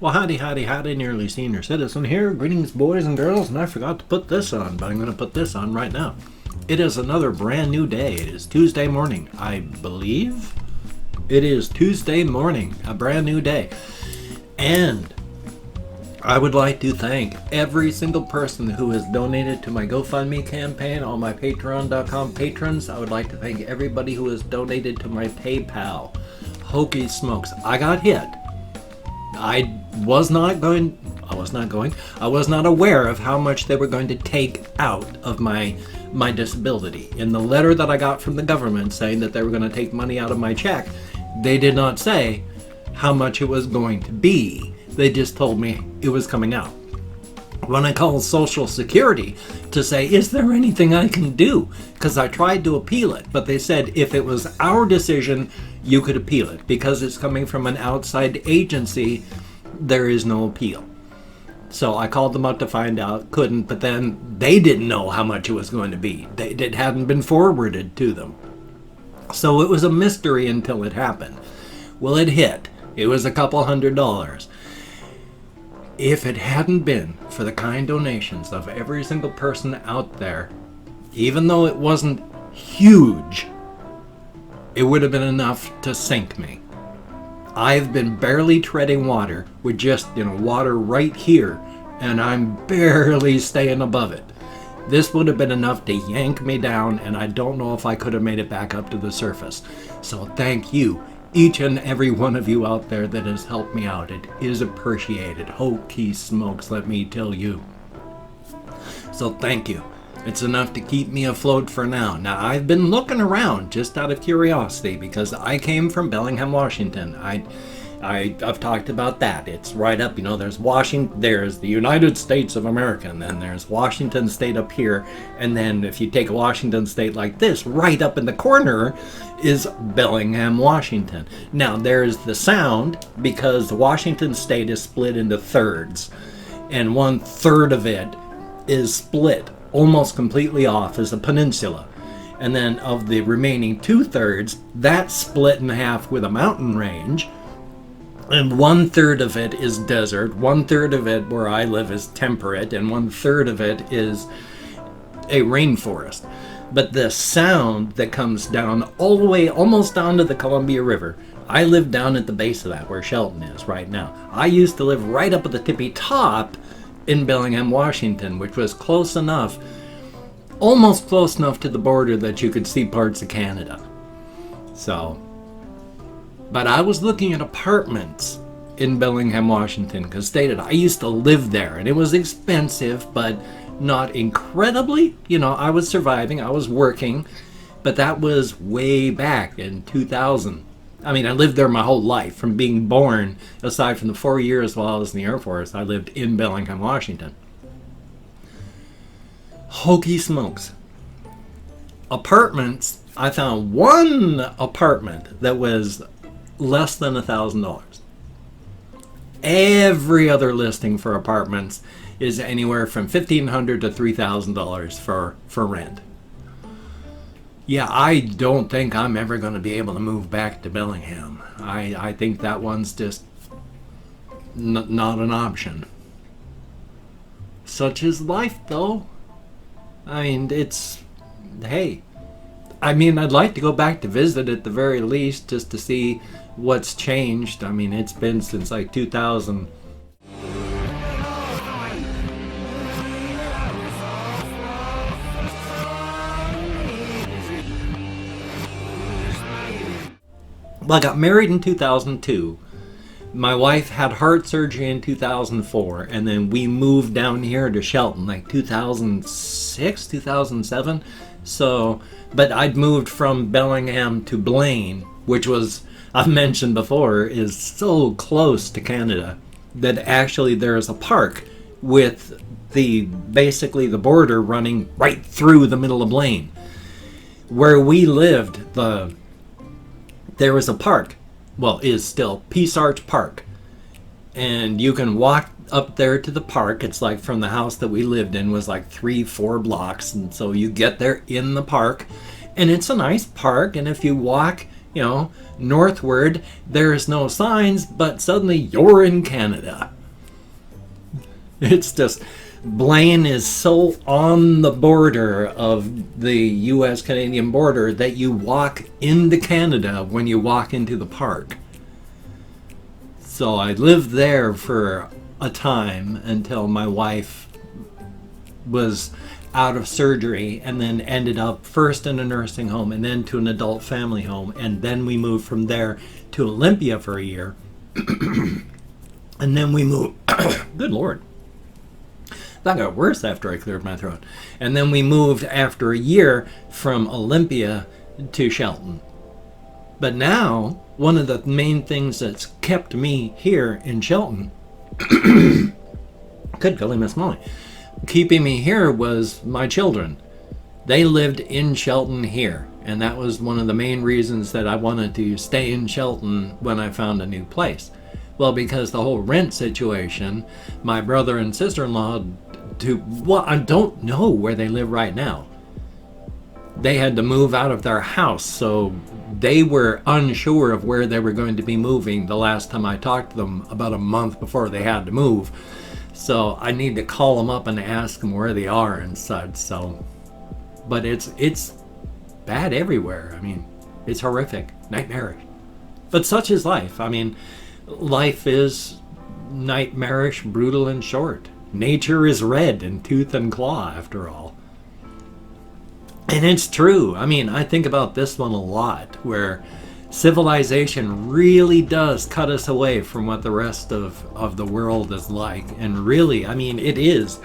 Well, howdy, nearly senior citizen here. Greetings, boys and girls, and I forgot to put this on, but I'm going to put this on right now. It is another brand new day. It is Tuesday morning, I believe. It is Tuesday morning, a brand new day. And I would like to thank every single person who has donated to my GoFundMe campaign, all my Patreon.com patrons. I would like to thank everybody who has donated to my PayPal. Hokey smokes, I got hit. I was not aware of how much they were going to take out of my disability. In the letter that I got from the government saying that they were going to take money out of my check, they did not say how much it was going to be. They just told me it was coming out. When I called Social Security to say, is there anything I can do? Because I tried to appeal it, but they said if it was our decision, you could appeal it. Because it's coming from an outside agency, there is no appeal. So I called them up to find out, couldn't, but then they didn't know how much it was going to be. It hadn't been forwarded to them. So it was a mystery until it happened. Well, it hit. It was a couple $100. If it hadn't been for the kind donations of every single person out there, even though it wasn't huge, it would have been enough to sink me. I've been barely treading water with just, water right here, and I'm barely staying above it. This would have been enough to yank me down, and I don't know if I could have made it back up to the surface. So thank you, each and every one of you out there that has helped me out. It is appreciated. Hokey smokes, let me tell you. So thank you. It's enough to keep me afloat for now. Now, I've been looking around just out of curiosity because I came from Bellingham, Washington. I've talked about that. It's right up, there's Washington, there's the United States of America, and then there's Washington State up here, and then if you take a Washington State like this, right up in the corner is Bellingham, Washington. Now, there's the sound because Washington State is split into thirds, and 1/3 of it is split almost completely off as a peninsula. And then of the remaining 2/3, that's split in half with a mountain range. And 1/3 of it is desert, 1/3 of it where I live is temperate, and 1/3 of it is a rainforest. But the sound that comes down all the way, almost down to the Columbia River, I live down at the base of that, where Shelton is right now. I used to live right up at the tippy top in Bellingham, Washington, which was close enough, almost close enough to the border that you could see parts of Canada. But I was looking at apartments in Bellingham, Washington, because I used to live there, and it was expensive, but not incredibly. I was surviving, I was working, but that was way back in 2000. I mean, I lived there my whole life, from being born, aside from the 4 years while I was in the Air Force, I lived in Bellingham, Washington. Hokey smokes. Apartments, I found one apartment that was less than $1,000. Every other listing for apartments is anywhere from $1,500 to $3,000 for rent. Yeah, I don't think I'm ever going to be able to move back to Bellingham. I think that one's just not an option. Such is life, though. I mean, I'd like to go back to visit at the very least, just to see what's changed. I mean, it's been since like 2000. Well, I got married in 2002. My wife had heart surgery in 2004, and then we moved down here to Shelton like 2006, 2007. So, but I'd moved from Bellingham to Blaine, which was, I've mentioned before, is so close to Canada that actually there is a park with basically the border running right through the middle of Blaine. Where we lived, there was a park, is still Peace Arch Park, and you can walk up there to the park. It's like from the house that we lived in was like 3-4 blocks, and so you get there in the park, and it's a nice park, and if you walk You know, northward, there's no signs, but suddenly you're in Canada. It's just, Blaine is so on the border of the US-Canadian border that you walk into Canada when you walk into the park. So I lived there for a time until my wife was out of surgery, and then ended up first in a nursing home and then to an adult family home, and then we moved from there to Olympia for a year. And then we moved good lord, that got worse after I cleared my throat. And then we moved after a year from Olympia to Shelton. But now one of the main things that's kept me here in Shelton good golly Miss Molly, keeping me here was my children. They lived in Shelton here, and that was one of the main reasons that I wanted to stay in Shelton when I found a new place. Well, because the whole rent situation, my brother and sister-in-law, I don't know where they live right now. They had to move out of their house, so they were unsure of where they were going to be moving the last time I talked to them, about a month before they had to move. So I need to call them up and ask them where they are and such. So, but it's bad everywhere. I mean, it's horrific, nightmarish. But such is life. I mean, life is nightmarish, brutal, and short. Nature is red in tooth and claw, after all. And it's true. I mean, I think about this one a lot, where civilization really does cut us away from what the rest of the world is like. And really, I mean, it is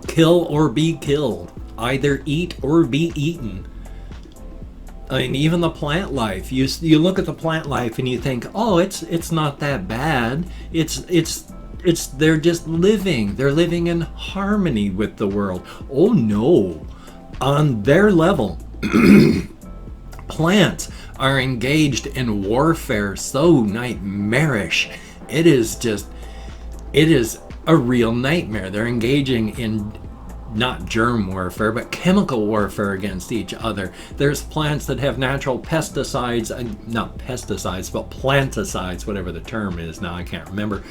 kill or be killed, either eat or be eaten. I mean, even the plant life, you look at the plant life and you think, oh, it's not that bad. It's they're just living. They're living in harmony with the world. Oh no, on their level, plants are engaged in warfare so nightmarish. It is a real nightmare. They're engaging in not germ warfare, but chemical warfare against each other. There's plants that have natural pesticides, not pesticides, but planticides, whatever the term is now, I can't remember.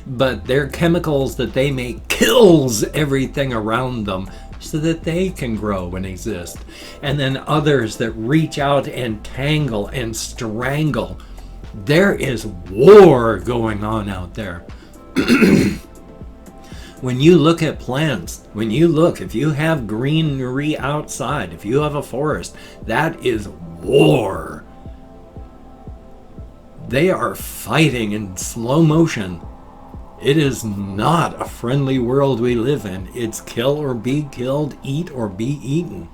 But they're chemicals that they make kills everything around them so that they can grow and exist. And then others that reach out and tangle and strangle. There is war going on out there. When you look at plants, if you have greenery outside, if you have a forest, that is war. They are fighting in slow motion. It is not a friendly world we live in. It's kill or be killed, eat or be eaten.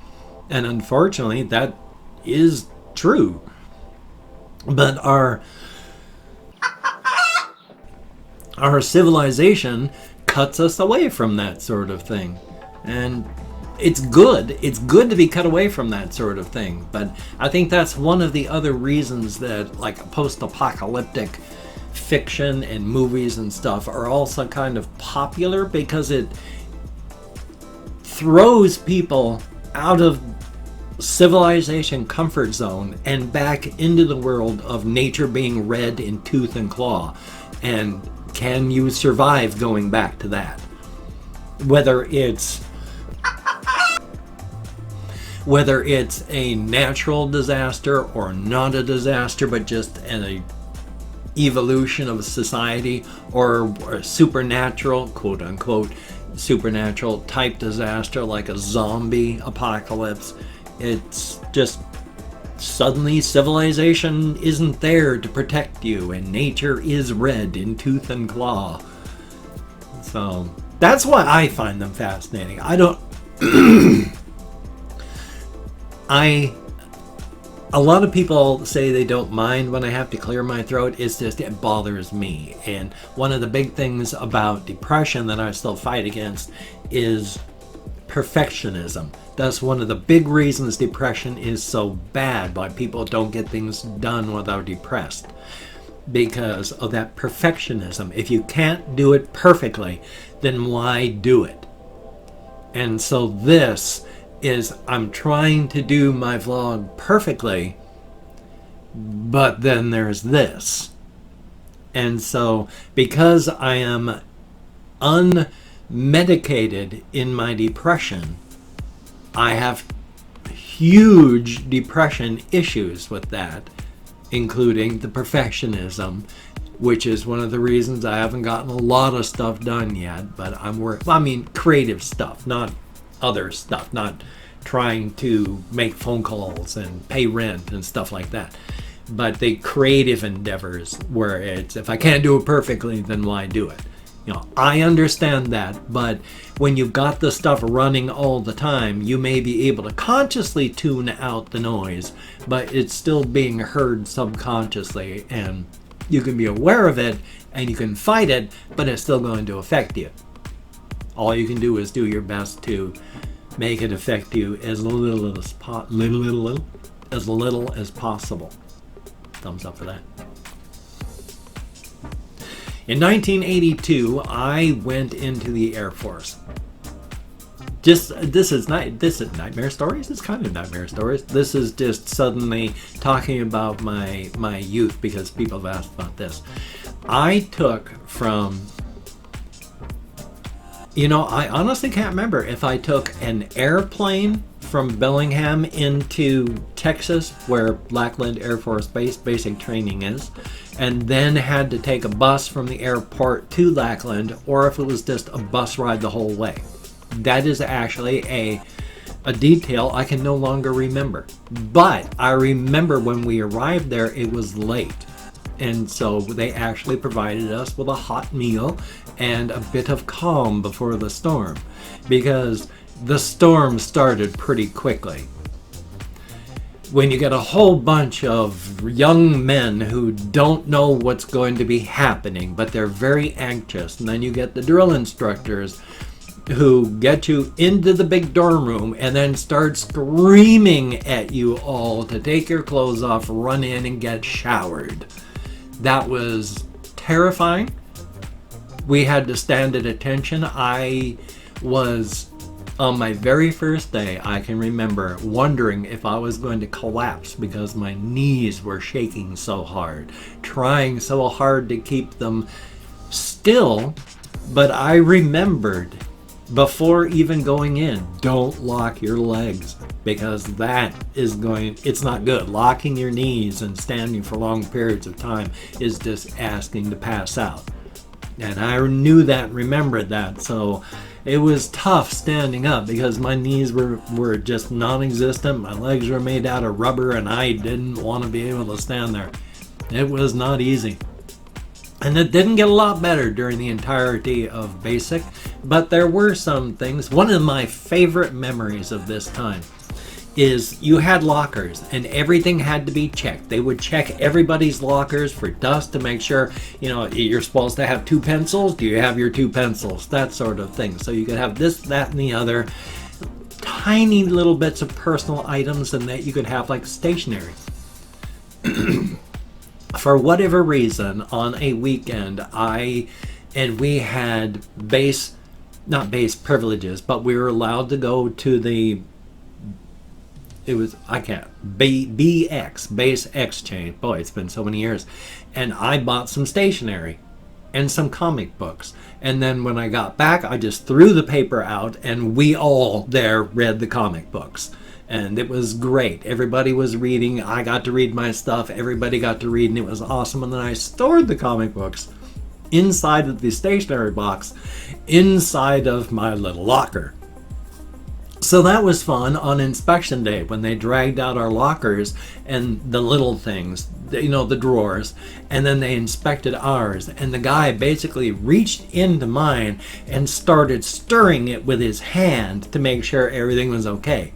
And unfortunately, that is true. But our civilization cuts us away from that sort of thing. And it's good to be cut away from that sort of thing. But I think that's one of the other reasons that, like, post-apocalyptic fiction and movies and stuff are also kind of popular, because it throws people out of civilization comfort zone and back into the world of nature being red in tooth and claw. And can you survive going back to that? Whether it's a natural disaster or not a disaster, but just an evolution of society, or a supernatural, quote unquote, supernatural type disaster like a zombie apocalypse. It's just suddenly civilization isn't there to protect you, and nature is red in tooth and claw. So that's why I find them fascinating. A lot of people say they don't mind when I have to clear my throat. It's just, it bothers me. And one of the big things about depression that I still fight against is perfectionism. That's one of the big reasons depression is so bad, why people don't get things done when they're depressed. Because of that perfectionism. If you can't do it perfectly, then why do it? And so this is, I'm trying to do my vlog perfectly, but then there's this. And so because I am unmedicated in my depression, I have huge depression issues with that, including the perfectionism, which is one of the reasons I haven't gotten a lot of stuff done yet. But I'm working, I mean, creative stuff, not other stuff, not trying to make phone calls and pay rent and stuff like that. But the creative endeavors where it's, if I can't do it perfectly, then why do it? You know, I understand that, but when you've got the stuff running all the time, you may be able to consciously tune out the noise, but it's still being heard subconsciously, and you can be aware of it and you can fight it, but it's still going to affect you. All you can do is do your best to make it affect you as little as possible. Thumbs up for that. In 1982, I went into the Air Force. This is nightmare stories. It's kind of nightmare stories. This is just suddenly talking about my youth, because people have asked about this. I took from, I honestly can't remember if I took an airplane from Bellingham into Texas, where Lackland Air Force Base basic training is, and then had to take a bus from the airport to Lackland, or if it was just a bus ride the whole way. That is actually a detail I can no longer remember. But I remember when we arrived there, it was late. And so they actually provided us with a hot meal and a bit of calm before the storm, because the storm started pretty quickly. When you get a whole bunch of young men who don't know what's going to be happening, but they're very anxious, and then you get the drill instructors who get you into the big dorm room and then start screaming at you all to take your clothes off, run in and get showered. That was terrifying. We had to stand at attention. I was, on my very first day, I can remember wondering if I was going to collapse because my knees were shaking so hard, trying so hard to keep them still. But I remembered, before even going in, don't lock your legs, because it's not good. Locking your knees and standing for long periods of time is just asking to pass out. And I knew that and remembered that. So it was tough standing up because my knees were just non-existent. My legs were made out of rubber and I didn't want to be able to stand there. It was not easy. And it didn't get a lot better during the entirety of basic, but there were some things. One of my favorite memories of this time is you had lockers and everything had to be checked. They would check everybody's lockers for dust to make sure, you're supposed to have 2 pencils. Do you have your 2 pencils? That sort of thing. So you could have this, that, and the other. Tiny little bits of personal items, and that you could have like stationery. For whatever reason, on a weekend, we had not base privileges, but we were allowed to go to BX, base exchange. Boy, it's been so many years. And I bought some stationery and some comic books. And then when I got back, I just threw the paper out and we all there read the comic books. And it was great. Everybody was reading. I got to read my stuff. Everybody got to read, and it was awesome. And then I stored the comic books inside of the stationery box, inside of my little locker. So that was fun on inspection day when they dragged out our lockers and the little things, the drawers, and then they inspected ours. And the guy basically reached into mine and started stirring it with his hand to make sure everything was okay.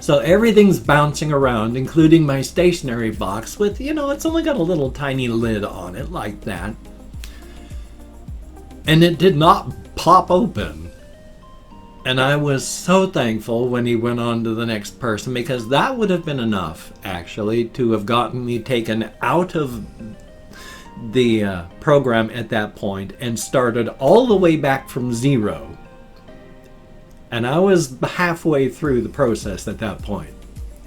So everything's bouncing around, including my stationery box with, it's only got a little tiny lid on it like that. And it did not pop open. And I was so thankful when he went on to the next person, because that would have been enough, actually, to have gotten me taken out of the program at that point and started all the way back from zero. And I was halfway through the process at that point.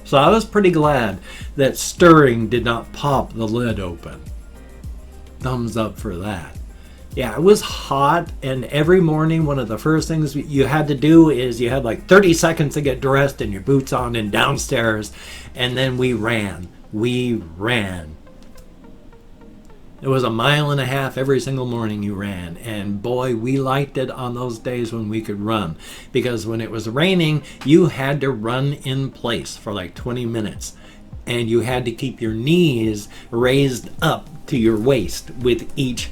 So I was pretty glad that stirring did not pop the lid open. Thumbs up for that. Yeah, it was hot, and every morning one of the first things you had to do is you had like 30 seconds to get dressed and your boots on and downstairs, and then we ran. We ran. It was 1.5 miles every single morning you ran, and boy, we liked it on those days when we could run, because when it was raining, you had to run in place for like 20 minutes, and you had to keep your knees raised up to your waist with each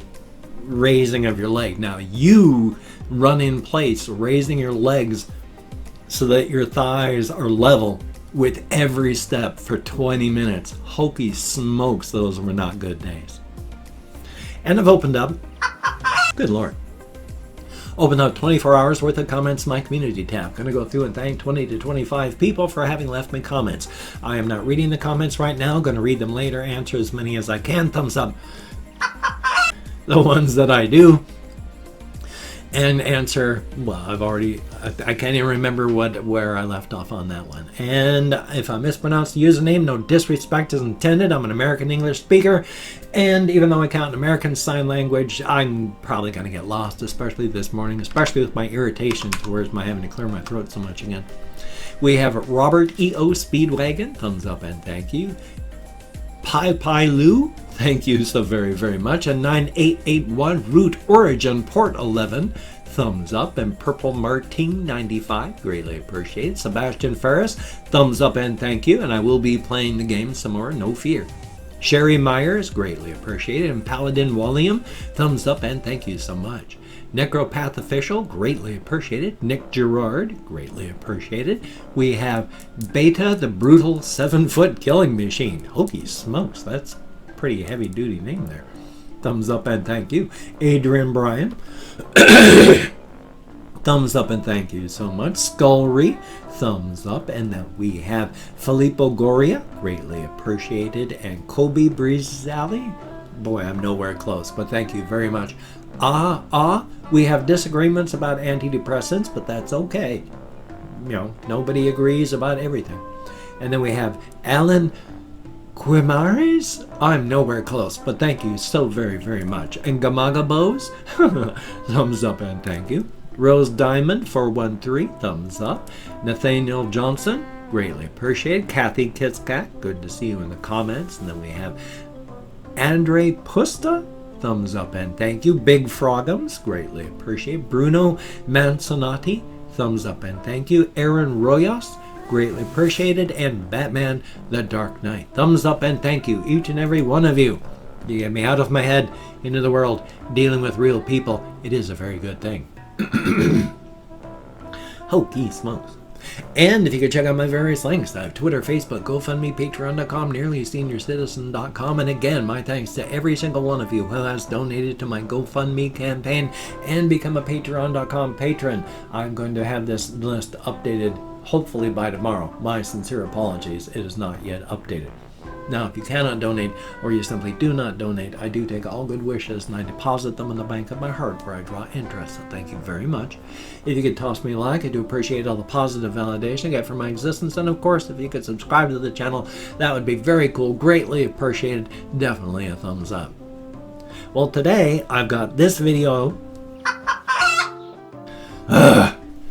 raising of your leg. Now you run in place, raising your legs so that your thighs are level with every step for 20 minutes. Hokey smokes, those were not good days. And I've opened up, good Lord, opened up 24 hours worth of comments in my community tab. Going to go through and thank 20 to 25 people for having left me comments. I am not reading the comments right now. Going to read them later, answer as many as I can. Thumbs up the ones that I do, and answer, well, I can't even remember where I left off on that one. And if I mispronounce the username, no disrespect is intended. I'm an American English speaker, and even though I count American Sign Language, I'm probably going to get lost, especially this morning, especially with my irritation towards my having to clear my throat so much again. We have Robert E.O. Speedwagon, thumbs up and thank you. Pai Lu, thank you so very, very much. And 9881 Root Origin Port 11, thumbs up. And Purple Martin 95, greatly appreciated. Sebastian Ferris, thumbs up and thank you. And I will be playing the game some more, no fear. Sherry Myers, greatly appreciated. And Paladin Walliam, thumbs up and thank you so much. Necropath Official, greatly appreciated. Nick Gerard, greatly appreciated. We have Beta, the Brutal 7-Foot Killing Machine. Hokey smokes, that's a pretty heavy duty name there. Thumbs up and thank you. Adrian Bryan, thumbs up and thank you so much. Skullry, thumbs up. And then we have Filippo Goria, greatly appreciated. And Kobe Brizali, boy, I'm nowhere close, but thank you very much. We have disagreements about antidepressants, but that's okay. You know, nobody agrees about everything. And then we have Alan Quimares. I'm nowhere close, but thank you so very, very much. And Gamagabos, thumbs up and thank you. Rose Diamond 413, thumbs up. Nathaniel Johnson, greatly appreciated. Kathy Kitskat, good to see you in the comments. And then we have Andre Pusta, thumbs up and thank you. Big Frogums, greatly appreciate. Bruno Mansonotti, thumbs up and thank you. Aaron Royas, greatly appreciated. And Batman the Dark Knight, thumbs up and thank you, each and every one of you. You get me out of my head, into the world, dealing with real people. It is a very good thing. Hokey smokes. And if you could check out my various links, I have Twitter, Facebook, GoFundMe, Patreon.com, NearlySeniorCitizen.com. And again, my thanks to every single one of you who has donated to my GoFundMe campaign and become a Patreon.com patron. I'm going to have this list updated hopefully by tomorrow. My sincere apologies, it is not yet updated. Now, if you cannot donate, or you simply do not donate, I do take all good wishes and I deposit them in the bank of my heart where I draw interest. So thank you very much. If you could toss me a like, I do appreciate all the positive validation I get from my existence. And of course, if you could subscribe to the channel, that would be very cool. Greatly appreciated. Definitely a thumbs up. Well, today I've got this video.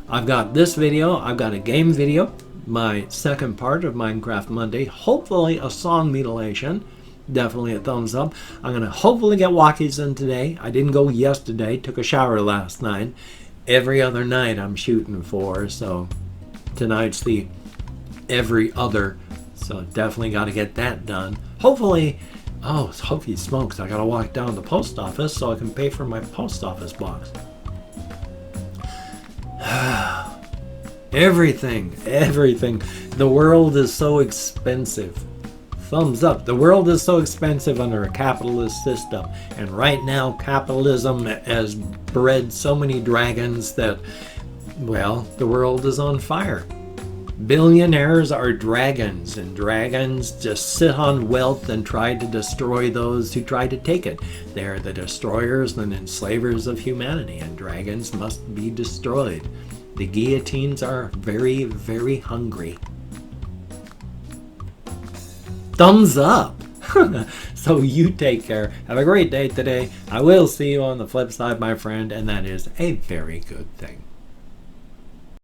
I've got a game video. My second part of Minecraft Monday, hopefully a song mutilation, definitely a thumbs up. I'm going to hopefully get walkies in today. I didn't go yesterday, took a shower last night. Every other night I'm shooting for, so tonight's the every other, so definitely got to get that done. Hopefully, oh, hokey smokes, I got to walk down to the post office so I can pay for my post office box. Everything. The world is so expensive. Thumbs up. The world is so expensive under a capitalist system. And right now, capitalism has bred so many dragons that, well, the world is on fire. Billionaires are dragons, and dragons just sit on wealth and try to destroy those who try to take it. They are the destroyers and enslavers of humanity, and dragons must be destroyed. The guillotines are very, very hungry. thumbs up. So you take care. Have a great day today. I will see you on the flip side, my friend, and that is a very good thing.